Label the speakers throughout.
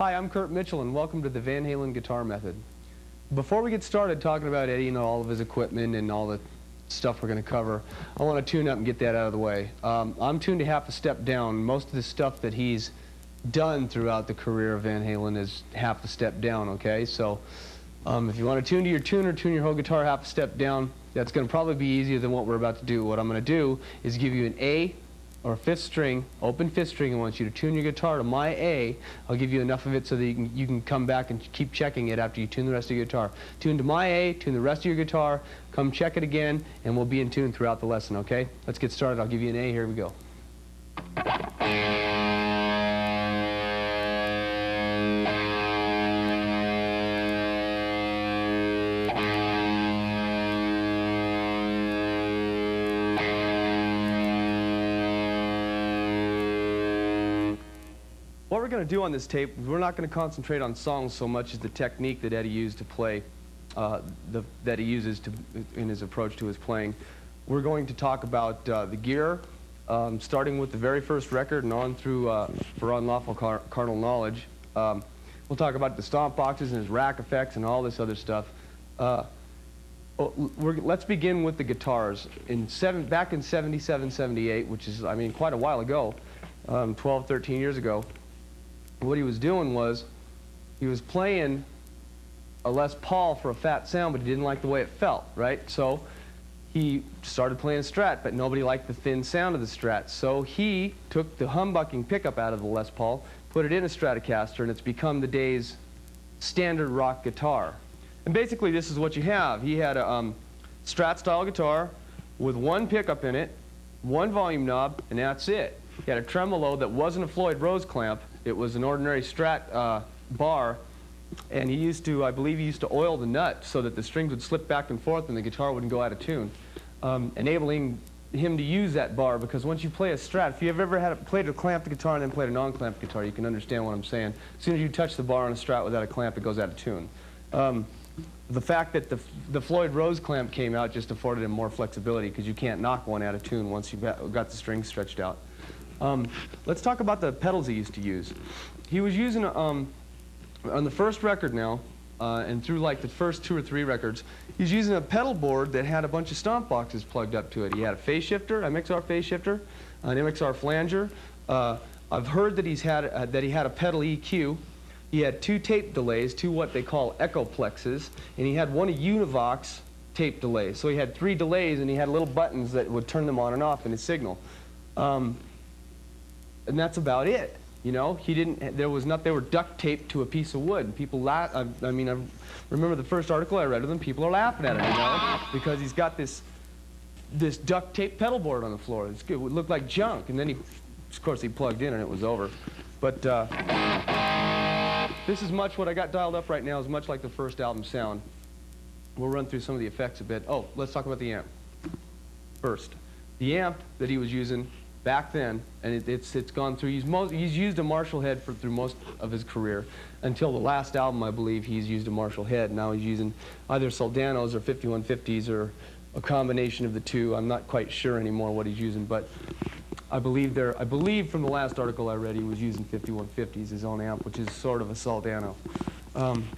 Speaker 1: Hi, I'm Curt Mitchell, and welcome to the Van Halen Guitar Method. Before we get started talking about Eddie and all of his equipment and all the stuff we're going to cover, I want to tune up and get that out of the way. I'm tuned a half a step down. Most of the stuff that he's done throughout the career of Van Halen is half a step down, okay? So if you want to tune to your tuner, tune your whole guitar half a step down, that's going to probably be easier than what we're about to do. What I'm going to do is give you an A or a fifth string, open fifth string, and want you to tune your guitar to my A. I'll give you enough of it so that you can come back and keep checking it after you tune the rest of your guitar. Tune to my A, tune the rest of your guitar, come check it again, and we'll be in tune throughout the lesson, okay? Let's get started. I'll give you an A. Here we go. What we're going to do on this tape, we're not going to concentrate on songs so much as the technique that Eddie used to play, that he uses in his approach to his playing. We're going to talk about the gear, starting with the very first record and on through For Unlawful Carnal Knowledge. We'll talk about the stomp boxes and his rack effects and all this other stuff. Let's begin with the guitars. Back in 77, 78, which is, I mean, quite a while ago, 12, 13 years ago, what he was doing was he was playing a Les Paul for a fat sound, but he didn't like the way it felt, right? So he started playing a Strat, but nobody liked the thin sound of the Strat. So he took the humbucking pickup out of the Les Paul, put it in a Stratocaster, and it's become the day's standard rock guitar. And basically this is what you have. He had a Strat-style guitar with one pickup in it, one volume knob, and that's it. He had a tremolo that wasn't a Floyd Rose clamp. It was an ordinary Strat bar, and he used to, I believe he used to oil the nut so that the strings would slip back and forth and the guitar wouldn't go out of tune, enabling him to use that bar, because once you play a Strat, if you've ever played a clamped guitar and then played a non-clamped guitar, you can understand what I'm saying. As soon as you touch the bar on a Strat without a clamp, it goes out of tune. The fact that the Floyd Rose clamp came out just afforded him more flexibility, because you can't knock one out of tune once you've got the strings stretched out. Let's talk about the pedals he used to use. He was using, on the first record now, and through like the first 2 or 3 records, he's using a pedal board that had a bunch of stomp boxes plugged up to it. He had a phase shifter, an MXR phase shifter, an MXR flanger. I've heard that he had a pedal EQ. He had 2 tape delays, 2 what they call echoplexes, and he had one Univox tape delay. So he had 3 delays, and he had little buttons that would turn them on and off in his signal. And that's about it. You know, they were duct taped to a piece of wood. And people laugh. I mean, I remember the first article I read of them, people are laughing at him, you know, because he's got this duct tape pedal board on the floor. It would look like junk. And then of course, he plugged in and it was over. But this is what I got dialed up right now is much like the first album sound. We'll run through some of the effects a bit. Oh, let's talk about the amp first. The amp that he was using back then, and it's gone through, he's used a Marshall head through most of his career. Until the last album, I believe, he's used a Marshall head. Now he's using either Soldanos or 5150s or a combination of the two. I'm not quite sure anymore what he's using, but I believe from the last article I read, he was using 5150s, his own amp, which is sort of a Soldano,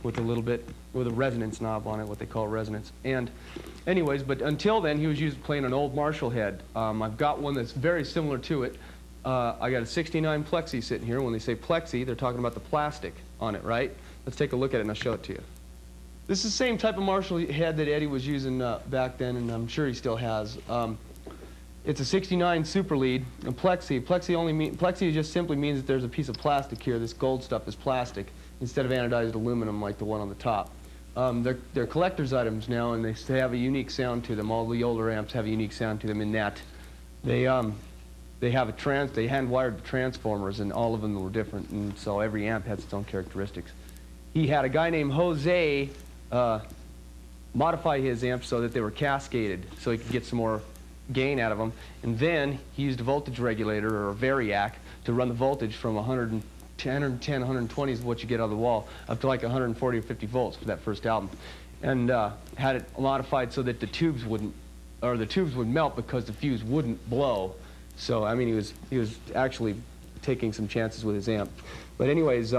Speaker 1: with a resonance knob on it, what they call resonance. And anyways, but until then, he was playing an old Marshall head. I've got one that's very similar to it. I got a 69 Plexi sitting here. When they say Plexi, they're talking about the plastic on it, right? Let's take a look at it and I'll show it to you. This is the same type of Marshall head that Eddie was using back then, and I'm sure he still has. It's a 69 Super Lead, and Plexi. Plexi just simply means that there's a piece of plastic here. This gold stuff is plastic instead of anodized aluminum like the one on the top. They're collector's items now, and they have a unique sound to them. All the older amps have a unique sound to them in that they hand-wired the transformers, and all of them were different, and so every amp has its own characteristics. He had a guy named Jose modify his amps so that they were cascaded, so he could get some more gain out of them, and then he used a voltage regulator or a variac to run the voltage from 110, 120 is what you get out of the wall, up to like 140 or 50 volts for that first album, and had it modified so that the tubes would melt because the fuse wouldn't blow. So I mean, he was actually taking some chances with his amp. But anyways,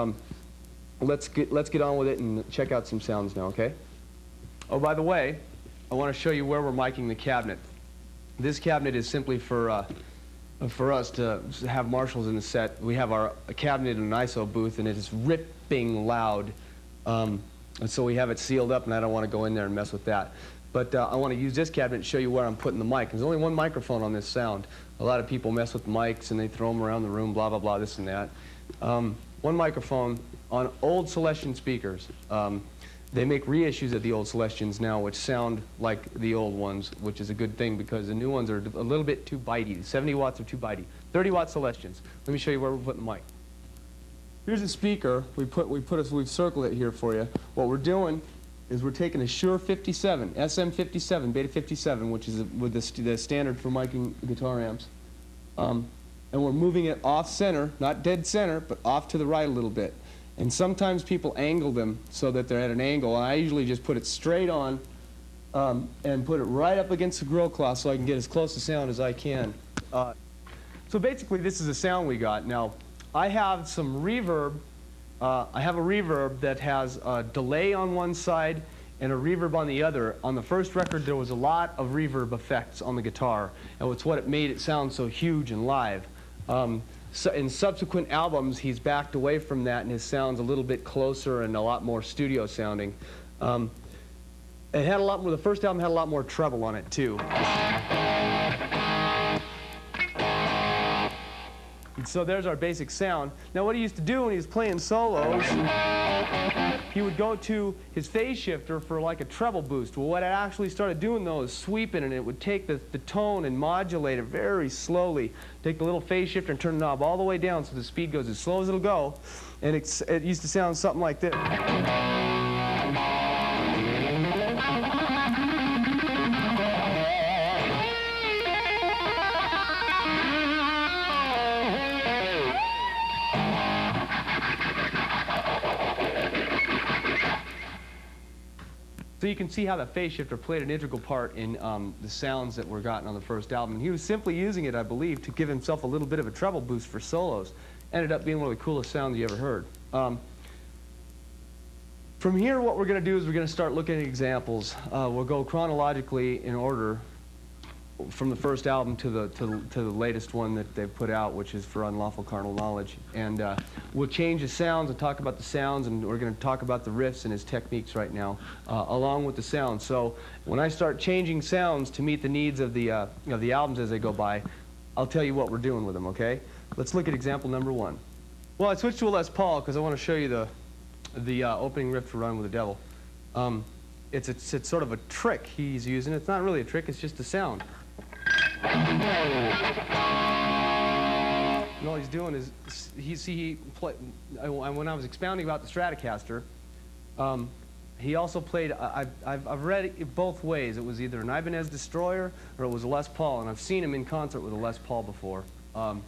Speaker 1: let's get on with it and check out some sounds now, okay? Oh, by the way, I want to show you where we're miking the cabinet. This cabinet is simply for us to have Marshalls in the set. We have a cabinet in an ISO booth, and it is ripping loud. And so we have it sealed up, and I don't want to go in there and mess with that. But I want to use this cabinet to show you where I'm putting the mic. There's only one microphone on this sound. A lot of people mess with mics, and they throw them around the room, blah, blah, blah, this and that. One microphone on old Celestion speakers. They make reissues of the old Celestions now, which sound like the old ones, which is a good thing because the new ones are a little bit too bitey. 70 watts are too bitey. 30 watt Celestions. Let me show you where we're putting the mic. Here's a speaker. We've circled it here for you. What we're doing is we're taking a Shure 57, SM57, Beta 57, which is with the standard for miking guitar amps, and we're moving it off center, not dead center, but off to the right a little bit. And sometimes people angle them so that they're at an angle, and I usually just put it straight on and put it right up against the grill cloth so I can get as close to sound as I can. So basically, this is the sound we got. Now, I have some reverb. I have a reverb that has a delay on one side and a reverb on the other. On the first record, there was a lot of reverb effects on the guitar, and it's what made it sound so huge and live. So in subsequent albums, he's backed away from that, and his sound's a little bit closer and a lot more studio sounding. It had a lot more. The first album had a lot more treble on it too. And so there's our basic sound. Now, what he used to do when he was playing solos, he would go to his phase shifter for like a treble boost. Well, what I actually started doing though is sweeping, and it would take the tone and modulate it very slowly. Take the little phase shifter and turn the knob all the way down so the speed goes as slow as it'll go. And it used to sound something like this. So you can see how the phase shifter played an integral part in the sounds that were gotten on the first album. And he was simply using it, I believe, to give himself a little bit of a treble boost for solos. Ended up being one of the coolest sounds you ever heard. From here, what we're going to do is we're going to start looking at examples. We'll go chronologically in order from the first album to the latest one that they've put out, which is for Unlawful Carnal Knowledge. And we'll change the sounds and talk about the sounds, and we're going to talk about the riffs and his techniques right now, along with the sounds. So when I start changing sounds to meet the needs of the albums as they go by, I'll tell you what we're doing with them, okay? Let's look at example number 1. Well, I switched to a Les Paul because I want to show you the opening riff for Run with the Devil. It's sort of a trick he's using. It's not really a trick, it's just a sound. And all he's doing is, when I was expounding about the Stratocaster, he also played, I've read it both ways. It was either an Ibanez Destroyer or it was a Les Paul, and I've seen him in concert with a Les Paul before. So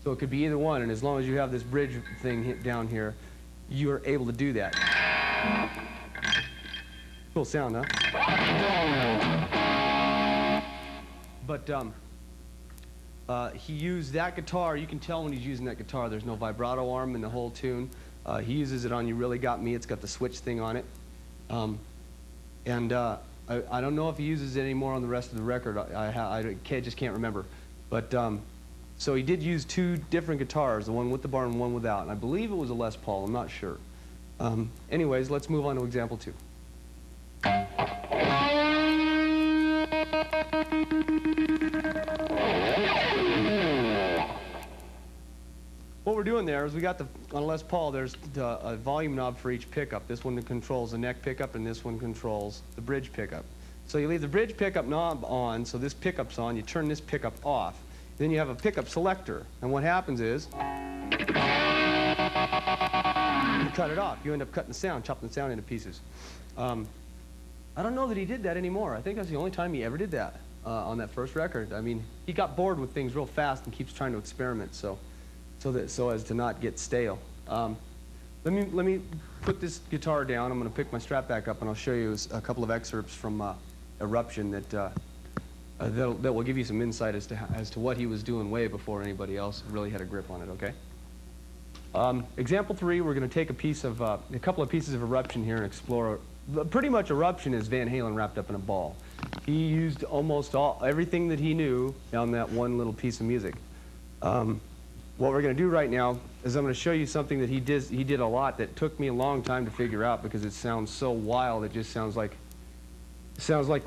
Speaker 1: it could be either one, and as long as you have this bridge thing down here, you're able to do that. Cool sound, huh? But he used that guitar. You can tell when he's using that guitar. There's no vibrato arm in the whole tune. He uses it on You Really Got Me. It's got the switch thing on it. I don't know if he uses it anymore on the rest of the record. I just can't remember. But so he did use 2 different guitars, the one with the bar and one without. And I believe it was a Les Paul. I'm not sure. Anyways, let's move on to example 2. What we're doing there is we got on a Les Paul, there's a volume knob for each pickup. This one controls the neck pickup, and this one controls the bridge pickup. So you leave the bridge pickup knob on, so this pickup's on. You turn this pickup off. Then you have a pickup selector. And what happens is, you cut it off. You end up cutting the sound, chopping the sound into pieces. I don't know that he did that anymore. I think that's the only time he ever did that on that first record. I mean, he got bored with things real fast and keeps trying to experiment, so as to not get stale. Let me put this guitar down. I'm going to pick my strap back up, and I'll show you a couple of excerpts from Eruption that will give you some insight as to what he was doing way before anybody else really had a grip on it. Okay. Example 3, we're going to take a couple of pieces of eruption here and explore. Pretty much eruption is Van Halen wrapped up in a ball. He used almost everything that he knew on that one little piece of music. What we're going to do right now is I'm going to show you something that he did a lot that took me a long time to figure out because it sounds so wild. It just sounds like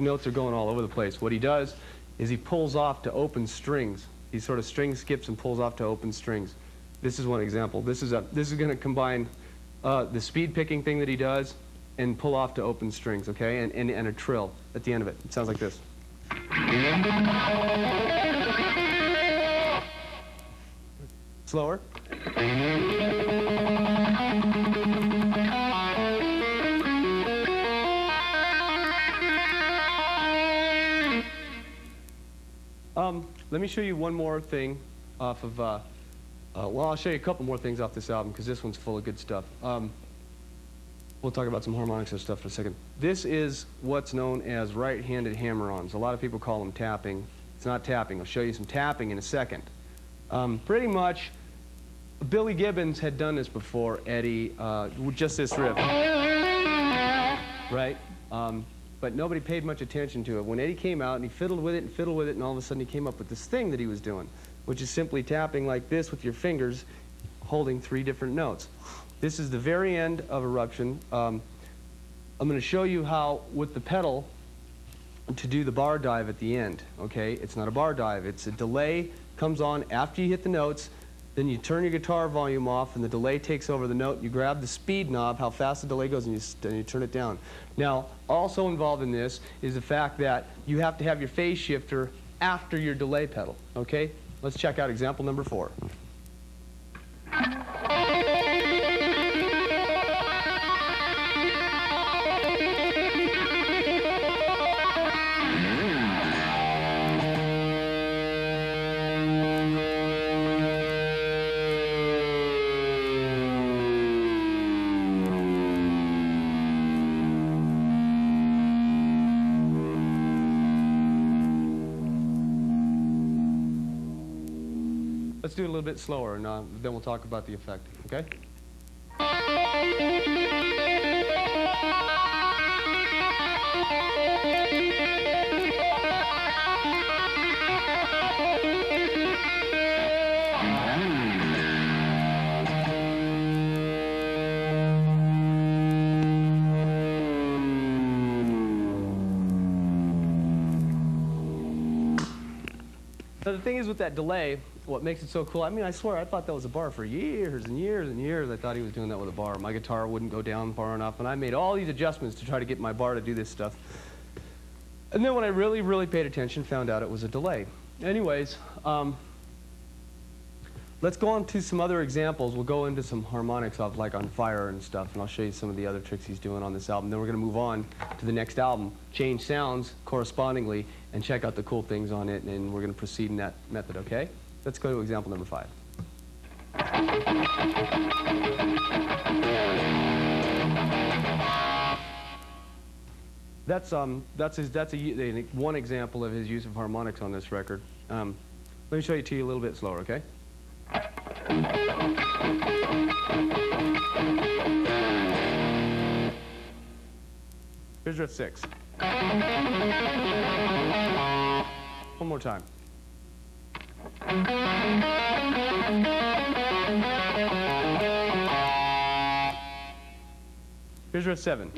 Speaker 1: notes are going all over the place. What he does is he pulls off to open strings. He sort of string skips and pulls off to open strings. This is one example. This is going to combine the speed picking thing that he does and pull off to open strings, okay, and a trill at the end of it. It sounds like this. Slower. Let me show you one more thing off of, well, I'll show you a couple more things off this album because this one's full of good stuff. We'll talk about some harmonics and stuff for a second. This is what's known as right-handed hammer-ons. A lot of people call them tapping. It's not tapping. I'll show you some tapping in a second. Pretty much, Billy Gibbons had done this before, Eddie, with just this riff. Right? But nobody paid much attention to it. When Eddie came out and he fiddled with it and fiddled with it, and all of a sudden he came up with this thing that he was doing, which is simply tapping like this with your fingers, holding 3 different notes. This is the very end of eruption. I'm going to show you how, with the pedal, to do the bar dive at the end. Okay, it's not a bar dive. It's a delay comes on after you hit the notes. Then you turn your guitar volume off, and the delay takes over the note. You grab the speed knob, how fast the delay goes, and you turn it down. Now, also involved in this is the fact that you have to have your phase shifter after your delay pedal. Okay, let's check out example number 4. Let's do it a little bit slower, and then we'll talk about the effect, okay? So the thing is with that delay, what makes it so cool, I mean, I swear I thought that was a bar for years and years and years. I thought he was doing that with a bar. My guitar wouldn't go down far enough, and I made all these adjustments to try to get my bar to do this stuff. And then when I really, really paid attention, found out it was a delay. Anyways, let's go on to some other examples. We'll go into some harmonics of like On Fire and stuff, and I'll show you some of the other tricks he's doing on this album. Then we're going to move on to the next album, change sounds correspondingly, and check out the cool things on it, and we're going to proceed in that method, okay? Let's go to example number 5. That's one example of his use of harmonics on this record. Let me show it to you a little bit slower, okay? Here's riff 6. One more time. Here's riff 7.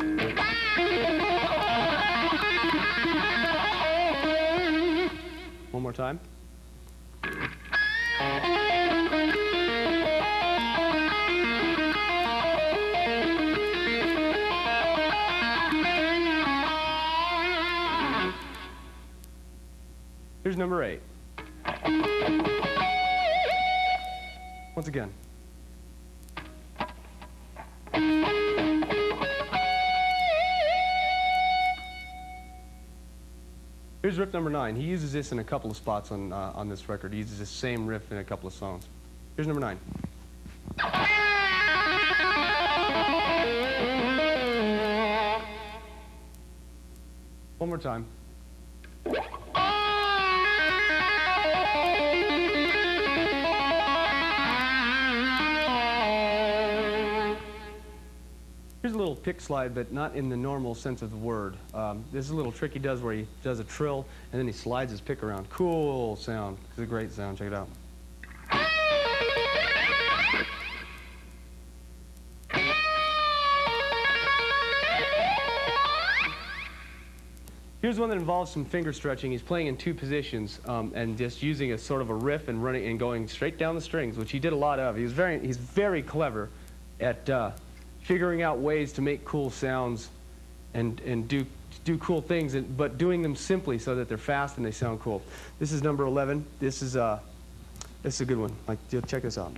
Speaker 1: One more time. Here's number 8. Once again. Here's riff number 9. He uses this in a couple of spots on this record. He uses this same riff in a couple of songs. Here's number 9. One more time. little pick slide, but not in the normal sense of the word. This is a little trick he does where he does a trill and then he slides his pick around. Cool sound. It's a great sound. Check it out. Here's one that involves some finger stretching. He's playing in two positions and just using a sort of a riff and running and going straight down the strings, which he did a lot of. He's very clever at figuring out ways to make cool sounds and do cool things, but doing them simply so that they're fast and they sound cool. This is number 11. This is a good one. Like, check this out.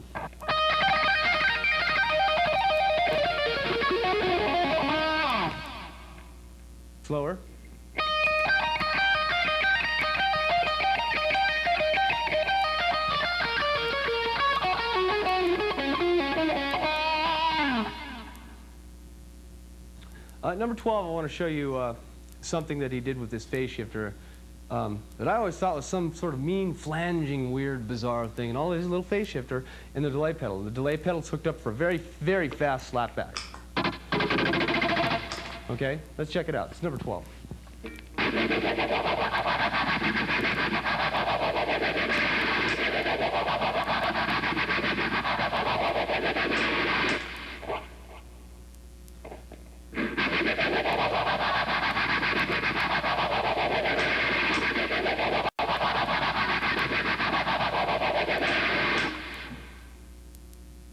Speaker 1: Slower. Number 12, I want to show you something that he did with this phase shifter that I always thought was some sort of mean, flanging, weird, bizarre thing. And all it is a little phase shifter and the delay pedal. The delay pedal's hooked up for a very, very fast slapback. Okay, let's check it out. It's number 12.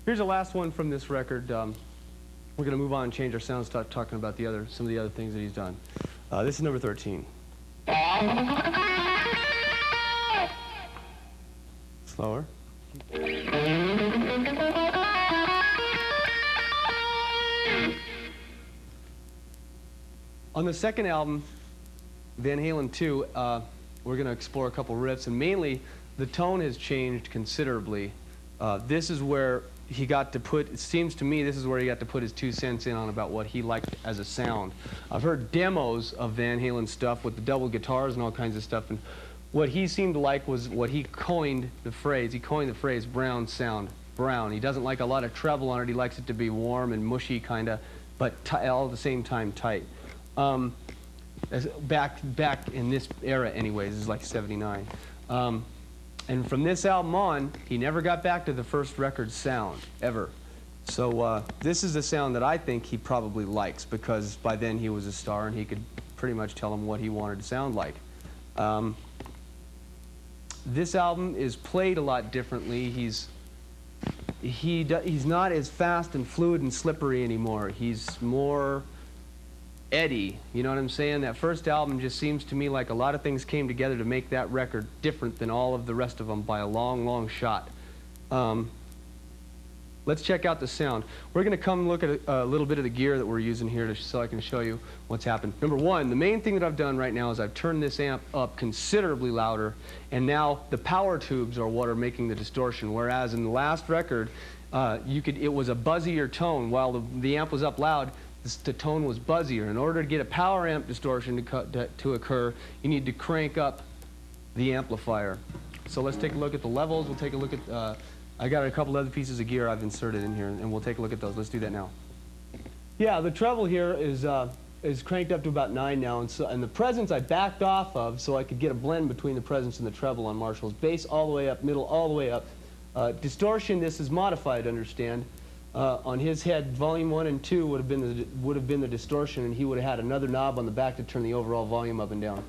Speaker 1: Here's the last one from this record. We're going to move on and change our sound, start talking about some of the other things that he's done. This is number 13. Slower. On the second album, Van Halen 2, we're going to explore a couple riffs, and mainly the tone has changed considerably. This is where he got to put, it seems to me, this is where he got to put his 2 cents in on about what he liked as a sound. I've heard demos of Van Halen stuff with the double guitars and all kinds of stuff, and what he seemed to like was what he coined the phrase. He coined the phrase brown sound. Brown. He doesn't like a lot of treble on it. He likes it to be warm and mushy, kind of, but all at the same time tight. Back in this era, anyways, this is like '79. And from this album on, he never got back to the first record's sound, ever. So this is the sound that I think he probably likes, because by then he was a star and he could pretty much tell him what he wanted to sound like. This album is played a lot differently. He's not as fast and fluid and slippery anymore. He's more Eddie, you know what I'm saying? That first album just seems to me like a lot of things came together to make that record different than all of the rest of them by a long, long shot. Let's check out the sound. We're going to come look at a little bit of the gear that we're using here so I can show you what's happened. Number one, the main thing that I've done right now is I've turned this amp up considerably louder, and now the power tubes are what are making the distortion, whereas in the last record, it was a buzzier tone. While the amp was up loud, the tone was buzzier. In order to get a power amp distortion to occur, you need to crank up the amplifier. So let's take a look at the levels. We'll take a look at, I got a couple other pieces of gear I've inserted in here, and we'll take a look at those. Let's do that now. Yeah, the treble here is cranked up to about 9 now, and the presence I backed off of so I could get a blend between the presence and the treble on Marshall's. Bass all the way up, middle all the way up. Distortion, this is modified, understand. On his head, volume 1 and 2 would have been the distortion, and he would have had another knob on the back to turn the overall volume up and down.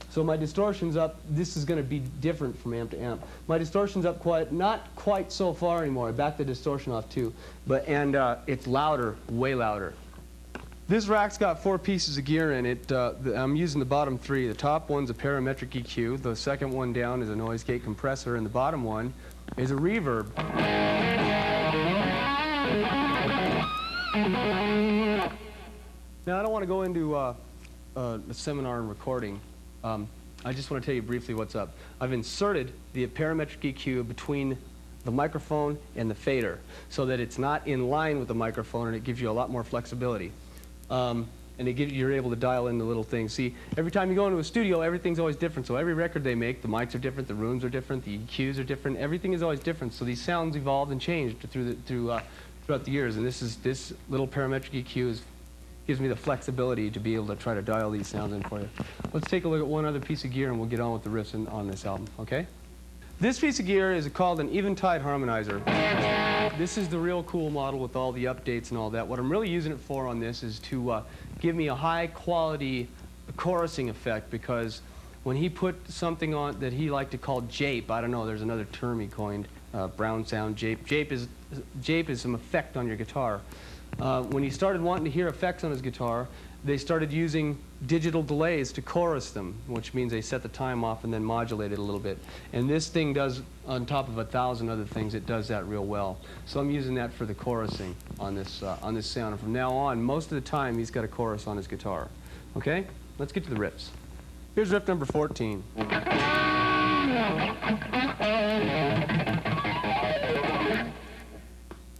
Speaker 1: So my distortion's up. This is going to be different from amp to amp. My distortion's up not quite so far anymore. I backed the distortion off too, and it's louder, way louder. This rack's got 4 pieces of gear in it. I'm using the bottom 3. The top one's a parametric EQ. The second one down is a noise gate compressor, and the bottom one is a reverb. Now, I don't want to go into a seminar on recording. I just want to tell you briefly what's up. I've inserted the parametric EQ between the microphone and the fader so that it's not in line with the microphone, and it gives you a lot more flexibility. And you're able to dial in the little things. See, every time you go into a studio, everything's always different. So every record they make, the mics are different, the rooms are different, the EQs are different. Everything is always different. So these sounds evolved and changed through throughout the years, and this little parametric EQ gives me the flexibility to be able to try to dial these sounds in for you. Let's take a look at one other piece of gear and we'll get on with the riffs on this album, okay? This piece of gear is called an Eventide harmonizer. This is the real cool model with all the updates and all that. What I'm really using it for on this is to give me a high quality chorusing effect, because when he put something on that he liked to call jape, I don't know, there's another term he coined, brown sound, jape. Jape is some effect on your guitar. When he started wanting to hear effects on his guitar, they started using digital delays to chorus them, which means they set the time off and then modulate it a little bit. And this thing does, on top of 1,000 other things, it does that real well. So I'm using that for the chorusing on this sound. And from now on, most of the time, he's got a chorus on his guitar. Okay? Let's get to the riffs. Here's riff number 14.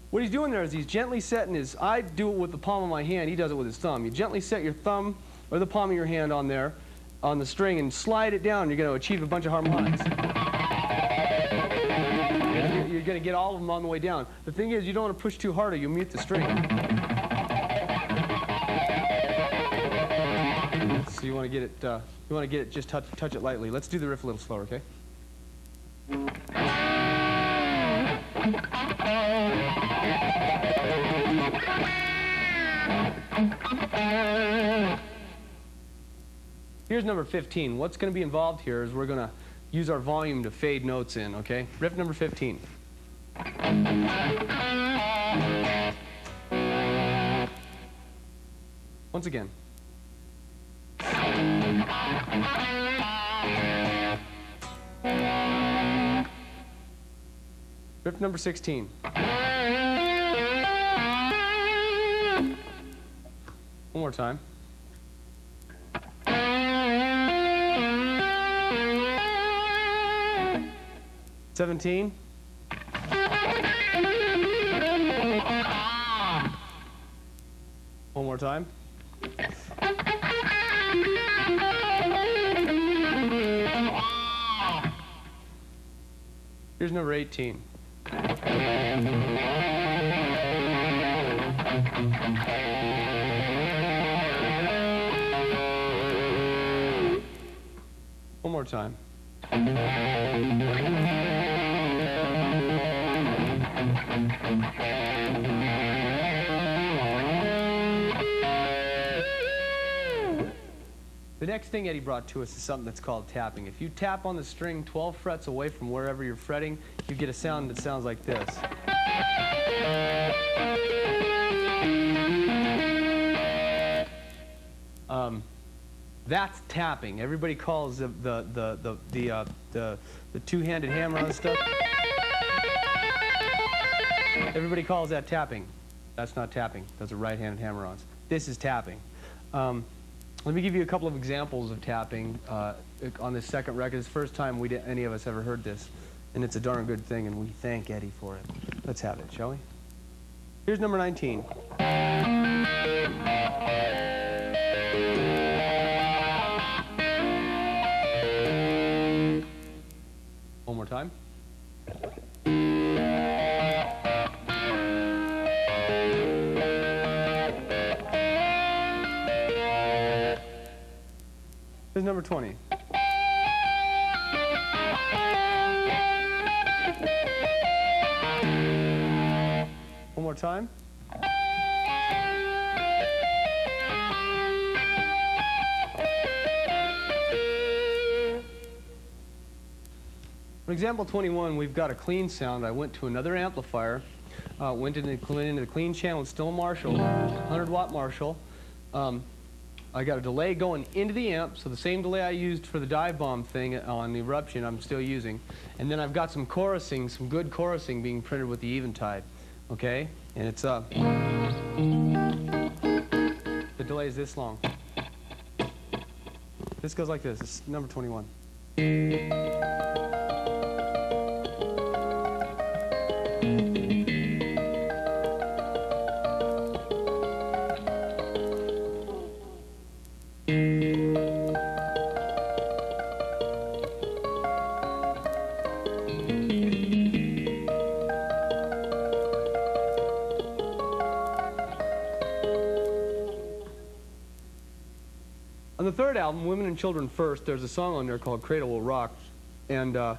Speaker 1: What he's doing there is he's gently setting his, I do it with the palm of my hand, he does it with his thumb. You gently set your thumb or the palm of your hand on there, on the string, and slide it down. You're going to achieve a bunch of harmonics. You're going to get all of them on the way down. The thing is, you don't want to push too hard or you'll mute the string. So you want to get it, just touch it lightly. Let's do the riff a little slower, okay? Here's number 15. What's going to be involved here is we're going to use our volume to fade notes in, okay? Riff number 15. Once again. Riff number 16. One more time. $17. One more time. Here's number 18. One more time. The next thing Eddie brought to us is something that's called tapping. If you tap on the string 12 frets away from wherever you're fretting, you get a sound that sounds like this. That's tapping. Everybody calls the two-handed hammer on stuff. Everybody calls that tapping. That's not tapping. Those are right-handed hammer-ons. This is tapping. Let me give you a couple of examples of tapping on this second record. It's the first time any of us ever heard this, and it's a darn good thing, and we thank Eddie for it. Let's have it, shall we? Here's number 19. One more time. Here's number 20. One more time. For example 21, we've got a clean sound. I went to another amplifier, went into the clean channel. It's still a Marshall, 100-watt Marshall. I got a delay going into the amp, so the same delay I used for the dive bomb thing on the Eruption I'm still using. And then I've got some chorusing, some good chorusing being printed with the Eventide. Okay? And it's the delay is this long. This goes like this. It's number 21. third album, Women and Children First, there's a song on there called Cradle Will Rock. And I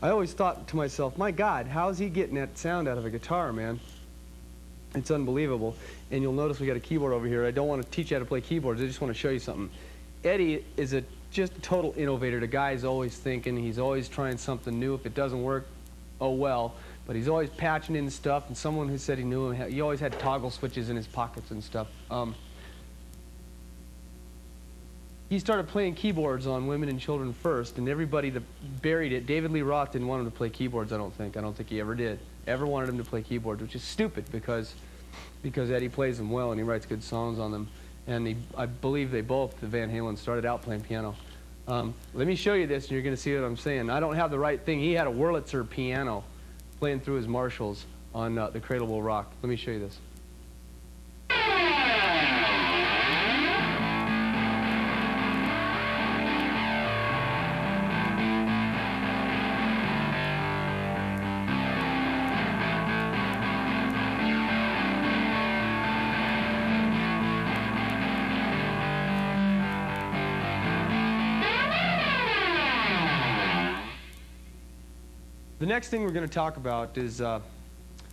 Speaker 1: always thought to myself, my God, how's he getting that sound out of a guitar, man? It's unbelievable. And you'll notice we got a keyboard over here. I don't want to teach you how to play keyboards. I just want to show you something. Eddie is just a total innovator. The guy's always thinking. He's always trying something new. If it doesn't work, oh well. But he's always patching in stuff. And someone who said he knew him, he always had toggle switches in his pockets and stuff. He started playing keyboards on Women and Children First, and everybody that buried it. David Lee Roth didn't want him to play keyboards, I don't think. I don't think he ever did. Ever wanted him to play keyboards, which is stupid because Eddie plays them well and he writes good songs on them. And I believe they both, the Van Halen, started out playing piano. Let me show you this and you're going to see what I'm saying. I don't have the right thing. He had a Wurlitzer piano playing through his Marshalls on the Cradle Will Rock. Let me show you this. The next thing we're going to talk about is, well,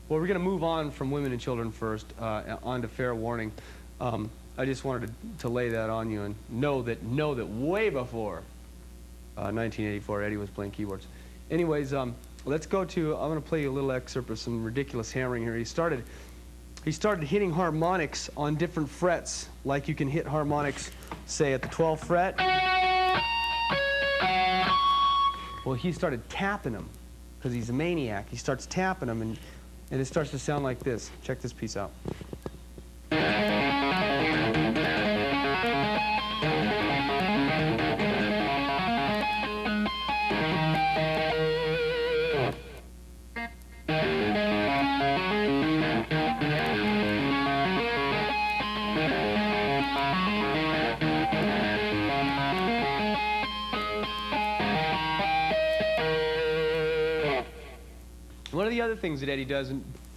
Speaker 1: we're going to move on from Women and Children First on to Fair Warning. I just wanted to lay that on you and know that way before 1984 Eddie was playing keyboards. Anyways, let's go to, I'm going to play you a little excerpt of some ridiculous hammering here. He started hitting harmonics on different frets, like you can hit harmonics, say, at the 12th fret. Well, he started tapping them. Because he's a maniac. He starts tapping them, and it starts to sound like this. Check this piece out. One of the other things that Eddie does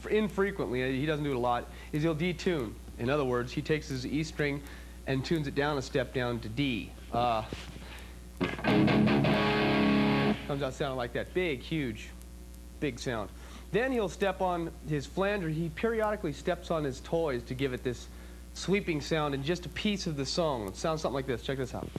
Speaker 1: infrequently, he doesn't do it a lot, is he'll detune. In other words, he takes his E string and tunes it down a step down to D. Comes out sounding like that. Big, huge, big sound. Then he'll step on his flanger. He periodically steps on his toys to give it this sweeping sound in just a piece of the song. It sounds something like this. Check this out.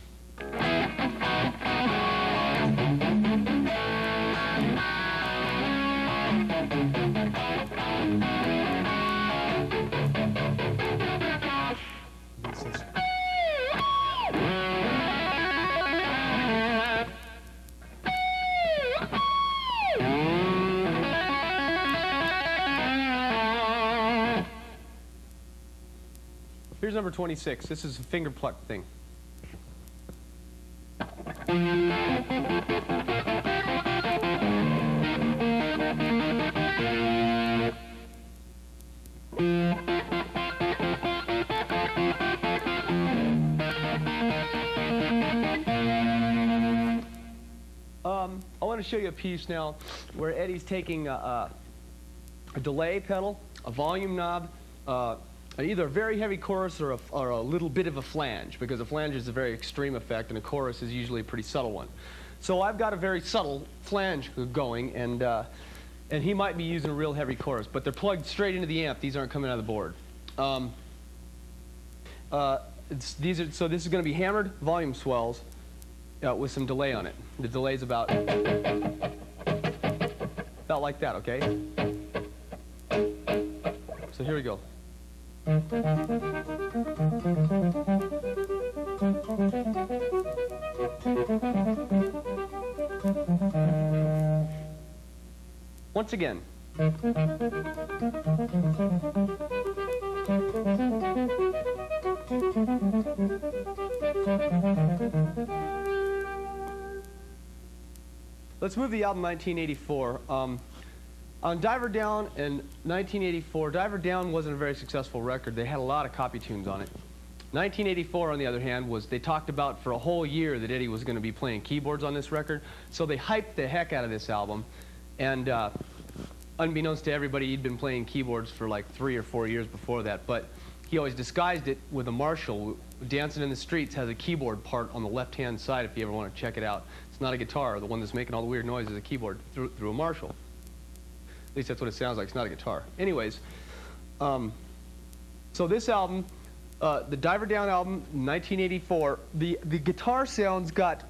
Speaker 1: Here's number 26. This is a finger pluck thing. I want to show you a piece now where Eddie's taking a delay pedal, a volume knob, either a very heavy chorus or a little bit of a flange, because a flange is a very extreme effect and a chorus is usually a pretty subtle one. So I've got a very subtle flange going, and he might be using a real heavy chorus, but they're plugged straight into the amp. These aren't coming out of the board. So this is going to be hammered volume swells with some delay on it. The delay's about like that, okay? So here we go. Once again. Let's move the album 1984. On Diver Down in 1984, Diver Down wasn't a very successful record. They had a lot of copy tunes on it. 1984, on the other hand, they talked about for a whole year that Eddie was going to be playing keyboards on this record, so they hyped the heck out of this album. And unbeknownst to everybody, he'd been playing keyboards for like 3 or 4 years before that, but he always disguised it with a Marshall, Dancing in the Streets has a keyboard part on the left-hand side if you ever want to check it out. It's not a guitar. The one that's making all the weird noises is a keyboard through a Marshall. At least that's what it sounds like. It's not a guitar. Anyways, so this album, the Diver Down album, 1984, the guitar sounds got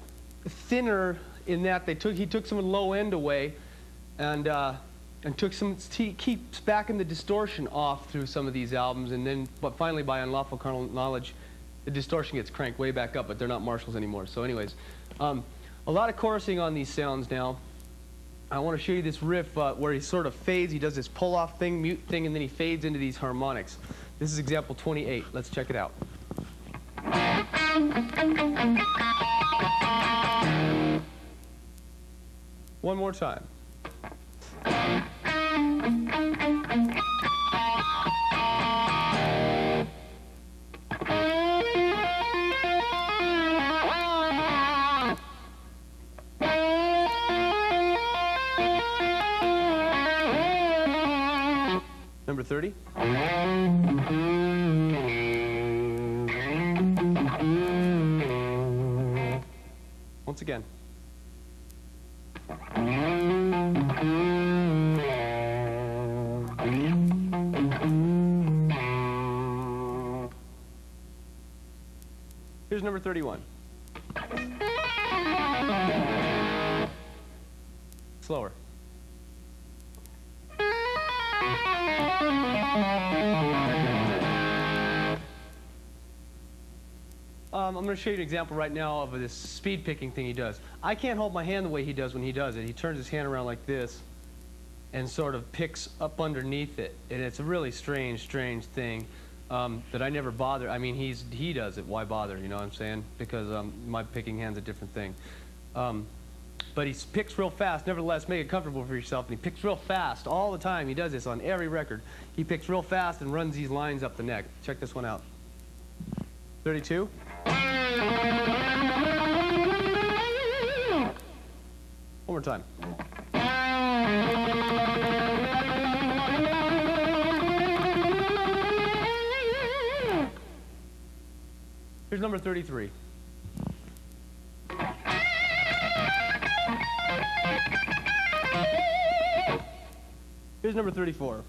Speaker 1: thinner in that he took some of the low end away and took some, keeps backing the distortion off through some of these albums, and then, but finally by Unlawful Carnal Knowledge, the distortion gets cranked way back up, but they're not Marshalls anymore. So anyways, a lot of chorusing on these sounds now. I want to show you this riff where he sort of fades. He does this pull-off thing, mute thing, and then he fades into these harmonics. This is example 28. Let's check it out. One more time. Number 30. Once again. Here's number 31. Slower. I'm going to show you an example right now of this speed picking thing he does. I can't hold my hand the way he does when he does it. He turns his hand around like this and sort of picks up underneath it. And it's a really strange thing that I never bother. I mean, he does it. Why bother? You know what I'm saying? Because my picking hand's a different thing. But he picks real fast. Nevertheless, make it comfortable for yourself. And he picks real fast all the time. He does this on every record. He picks real fast and runs these lines up the neck. Check this one out. 32. One more time. Here's number 33. Here's number 34.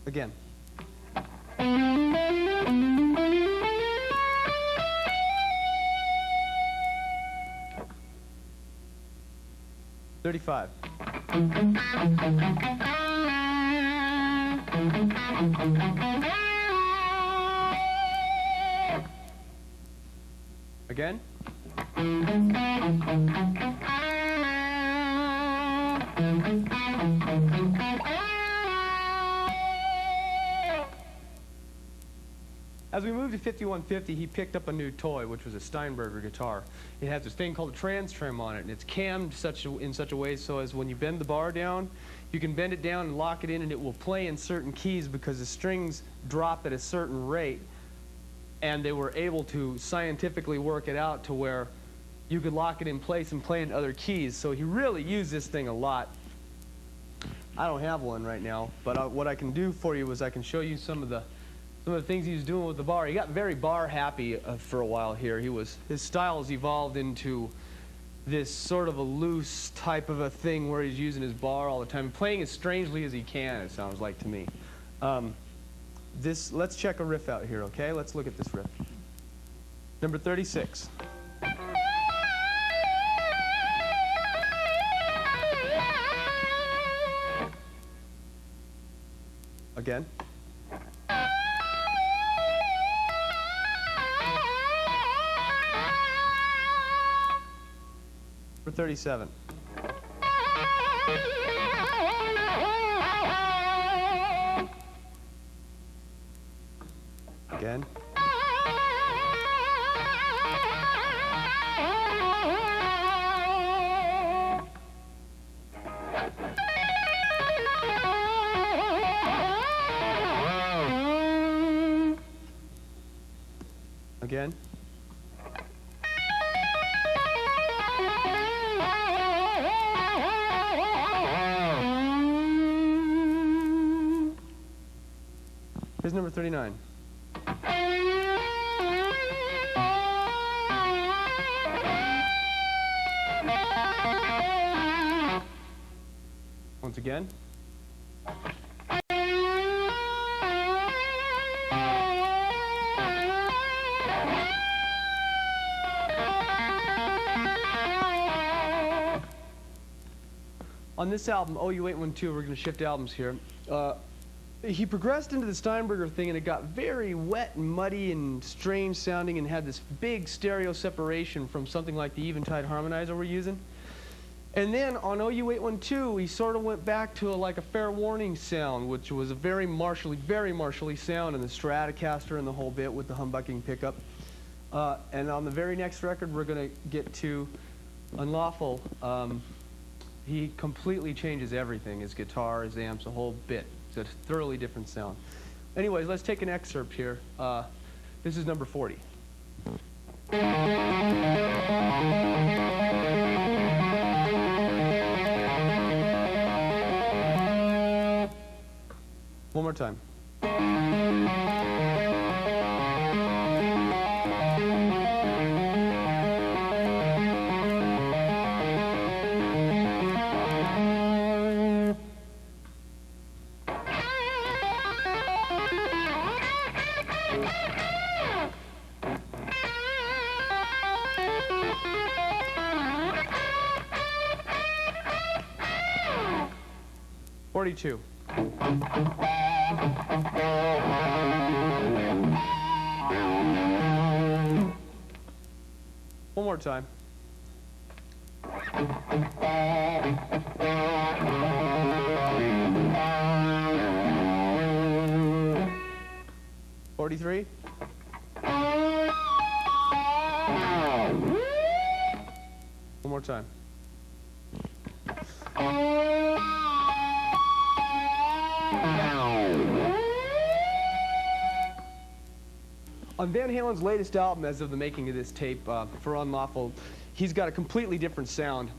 Speaker 1: Again. $35. Again. As we moved to 5150, he picked up a new toy, which was a Steinberger guitar. It has this thing called a trans trim on it, and it's cammed in such a way so as when you bend the bar down, you can bend it down and lock it in, and it will play in certain keys because the strings drop at a certain rate. And they were able to scientifically work it out to where you could lock it in place and play in other keys. So he really used this thing a lot. I don't have one right now, but what I can do for you is I can show you some of the things he was doing with the bar. He got very bar happy for a while here. His styles evolved into this sort of a loose type of a thing where he's using his bar all the time, playing as strangely as he can, it sounds like to me. Let's check a riff out here, okay? Let's look at this riff. Number 36. Again. Number 37. Again. Again. Here's number 39. Once again. On this album, OU812, we're going to shift albums here. He progressed into the Steinberger thing, and it got very wet and muddy and strange sounding, and had this big stereo separation from something like the Eventide harmonizer we're using. And then on OU812, he sort of went back to like a Fair Warning sound, which was a very martially sound, and the Stratocaster and the whole bit with the humbucking pickup. And on the very next record, we're going to get to Unlawful. He completely changes everything, his guitar, his amps, the whole bit. It's a thoroughly different sound. Anyways, let's take an excerpt here. This is number 40. One more time. 42. One more time. $43. One more time. On Van Halen's latest album, as of the making of this tape, for Unlawful, he's got a completely different sound.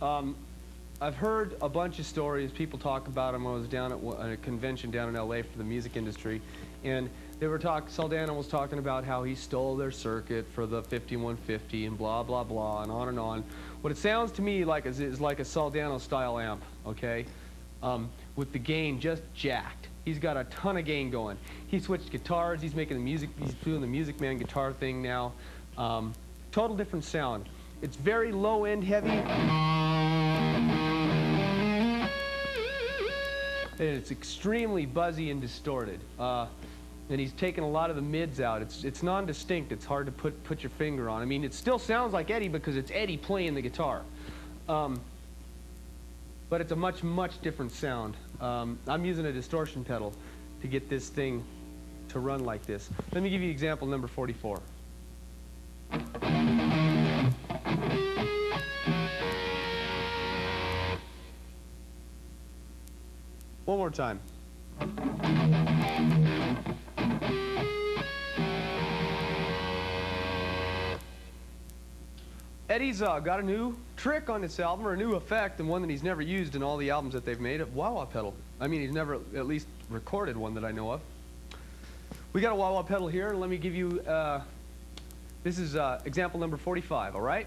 Speaker 1: I've heard a bunch of stories, people talk about him. I was down at a convention down in LA for the music industry, and they were Saldana was talking about how he stole their circuit for the 5150 and blah, blah, blah, and on and on. What it sounds to me like is like a Saldano-style amp, okay, with the gain just jacked. He's got a ton of gain going. He switched guitars. He's making the music. He's doing the Music Man guitar thing now. Total different sound. It's very low-end heavy. And it's extremely buzzy and distorted. And he's taken a lot of the mids out. It's non-distinct. It's hard to put your finger on. I mean, it still sounds like Eddie because it's Eddie playing the guitar. But it's a much, much different sound. I'm using a distortion pedal to get this thing to run like this. Let me give you example number 44. One more time. Eddie's got a new trick on this album, or a new effect, and one that he's never used in all the albums that they've made, a wah-wah pedal. I mean, he's never at least recorded one that I know of. We got a wah-wah pedal here, and let me give you, this is example number 45, all right?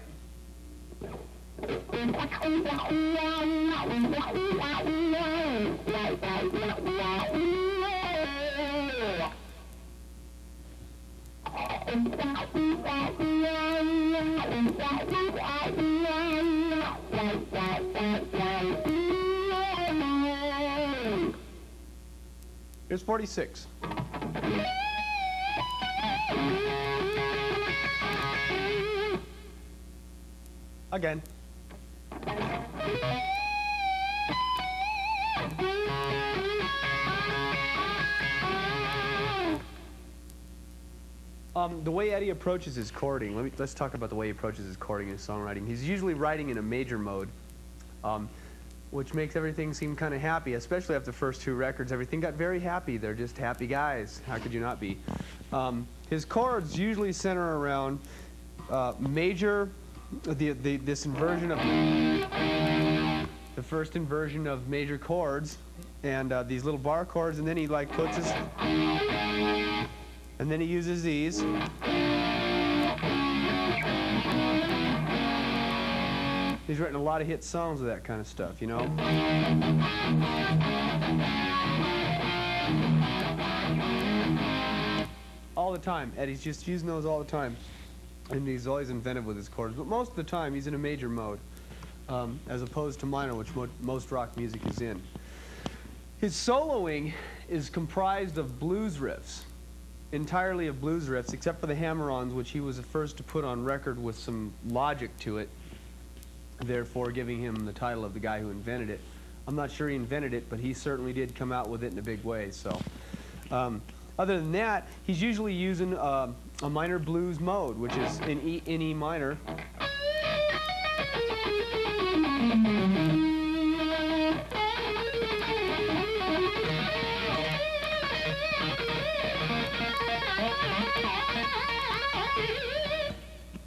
Speaker 1: Here's 46. Again. The way Eddie approaches his chording, let's talk about the way he approaches his chording and his songwriting. He's usually writing in a major mode, which makes everything seem kind of happy, especially after the first two records. Everything got very happy. They're just happy guys. How could you not be? His chords usually center around major, this inversion of, the first inversion of major chords, and these little bar chords, and then he like puts his And then he uses these. He's written a lot of hit songs with that kind of stuff, you know? All the time. Eddie's just using those all the time. And he's always inventive with his chords. But most of the time, he's in a major mode, as opposed to minor, which most rock music is in. His soloing is comprised of blues riffs, entirely of blues riffs, except for the hammer-ons, which he was the first to put on record with some logic to it, therefore giving him the title of the guy who invented it. I'm not sure he invented it, but he certainly did come out with it in a big way. So, other than that, he's usually using a minor blues mode, which is in E minor.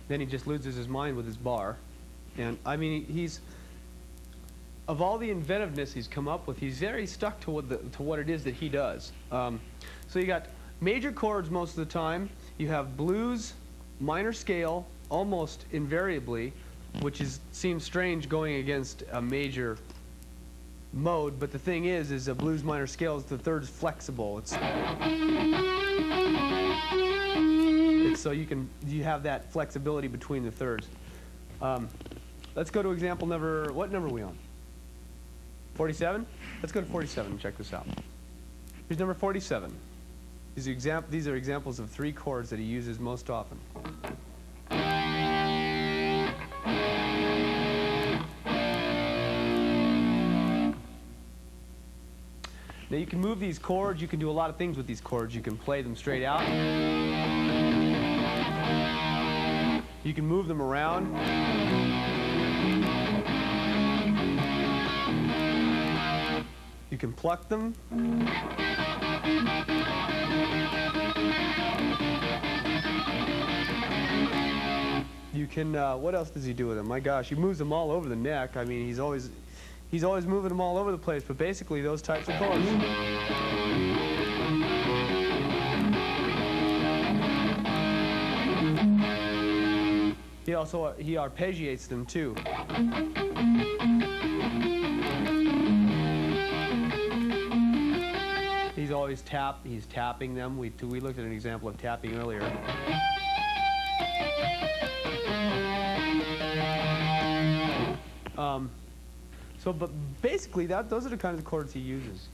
Speaker 1: Then he just loses his mind with his bar. And I mean, of all the inventiveness he's come up with, he's very stuck to what it is that he does. So you got major chords most of the time. You have blues, minor scale, almost invariably, which seems strange going against a major mode. But the thing is a blues minor scale is the third is flexible. So you have that flexibility between the thirds. Let's go to example number, what number are we on? 47? Let's go to 47 and check this out. Here's number 47. These are examples of 3 chords that he uses most often. Now you can move these chords, you can do a lot of things with these chords. You can play them straight out. You can move them around. You can pluck them. You can, what else does he do with them? My gosh, he moves them all over the neck. I mean, he's always moving them all over the place, but basically those types of chords. He arpeggiates them too. He's tapping them. We looked at an example of tapping earlier. But basically those are the kinds of chords he uses.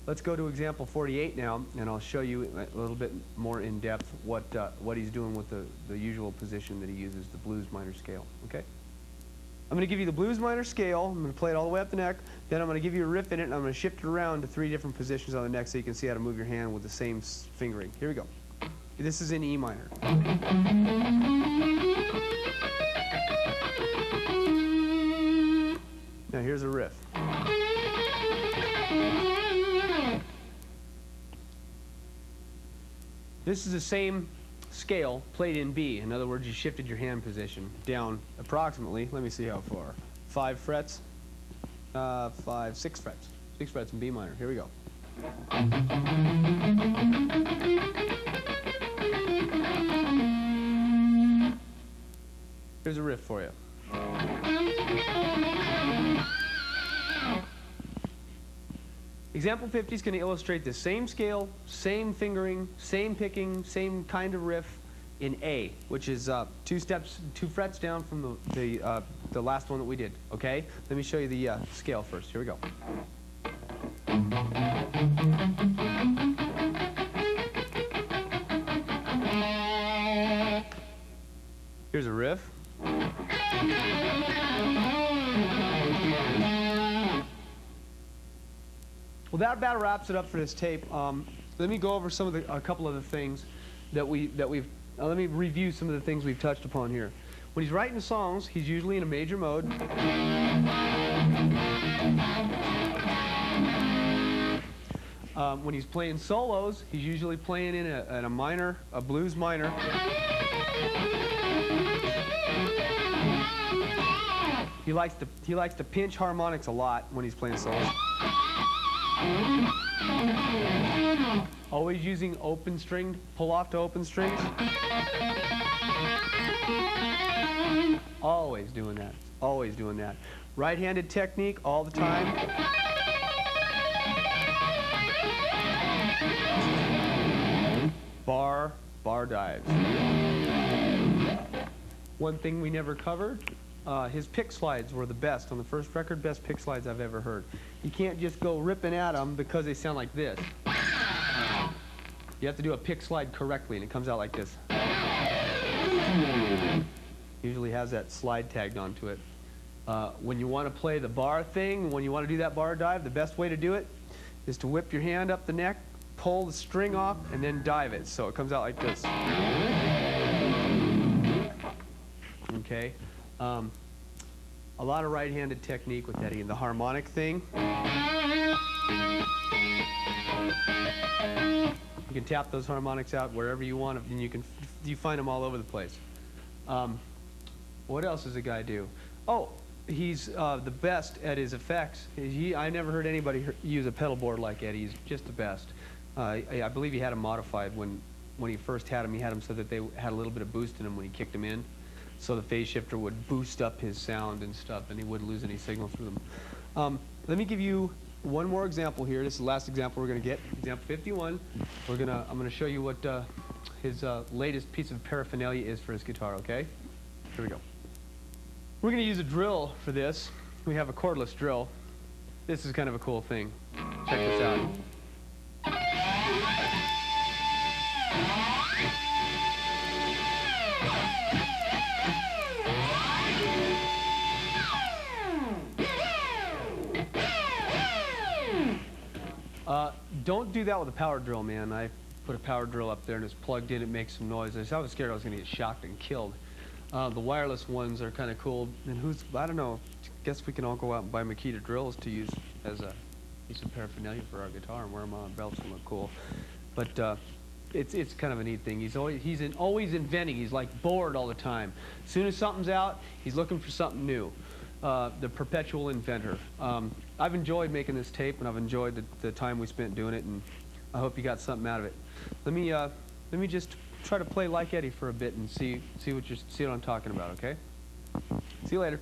Speaker 1: Let's go to example 48 now, and I'll show you a little bit more in depth what he's doing with the usual position that he uses, the blues minor scale. Okay? I'm going to give you the blues minor scale. I'm going to play it all the way up the neck. Then I'm going to give you a riff in it, and I'm going to shift it around to 3 different positions on the neck so you can see how to move your hand with the same fingering. Here we go. This is in E minor. Now here's a riff. This is the same scale played in B. In other words, you shifted your hand position down approximately, let me see how far, 5 frets, 6 frets. 6 frets in B minor. Here we go. Here's a riff for you. Example 50 is going to illustrate the same scale, same fingering, same picking, same kind of riff in A, which is 2 frets down from the last one that we did. Okay? Let me show you the scale first. Here we go. Here's a riff. Well, that about wraps it up for this tape. Let me go over a couple of the things that we've. Let me review some of the things we've touched upon here. When he's writing songs, he's usually in a major mode. When he's playing solos, he's usually playing in a minor, a blues minor. He likes to pinch harmonics a lot when he's playing solos. Always using open string, pull off to open strings. Always doing that. Always doing that. Right-handed technique all the time. Bar dives. One thing we never covered, his pick slides were the best on the first record, best pick slides I've ever heard. You can't just go ripping at them because they sound like this. You have to do a pick slide correctly, and it comes out like this. Usually has that slide tagged onto it. When you want to play the bar thing, when you want to do that bar dive, the best way to do it is to whip your hand up the neck, pull the string off, and then dive it. So it comes out like this. Okay. A lot of right-handed technique with Eddie. And the harmonic thing. You can tap those harmonics out wherever you want, and you find them all over the place. What else does the guy do? Oh, he's the best at his effects. I never heard anybody use a pedal board like Eddie. He's just the best. I believe he had them modified when he first had them. He had them so that they had a little bit of boost in them when he kicked them in, so the phase shifter would boost up his sound and stuff, and he wouldn't lose any signal through them. Let me give you one more example here. This is the last example we're going to get. Example 51. I'm going to show you what his latest piece of paraphernalia is for his guitar. Okay? Here we go. We're going to use a drill for this. We have a cordless drill. This is kind of a cool thing. Check this out. Don't do that with a power drill, man. I put a power drill up there and it's plugged in. It makes some noise. I was scared I was going to get shocked and killed. The wireless ones are kind of cool. And I don't know, guess we can all go out and buy Makita drills to use as a piece of paraphernalia for our guitar and wear them on our belts and look cool. But it's kind of a neat thing. He's always inventing. He's like bored all the time. As soon as something's out, he's looking for something new. The perpetual inventor. I've enjoyed making this tape, and I've enjoyed the time we spent doing it, and I hope you got something out of it. Let me just try to play like Eddie for a bit and see what I'm talking about. Okay? See you later.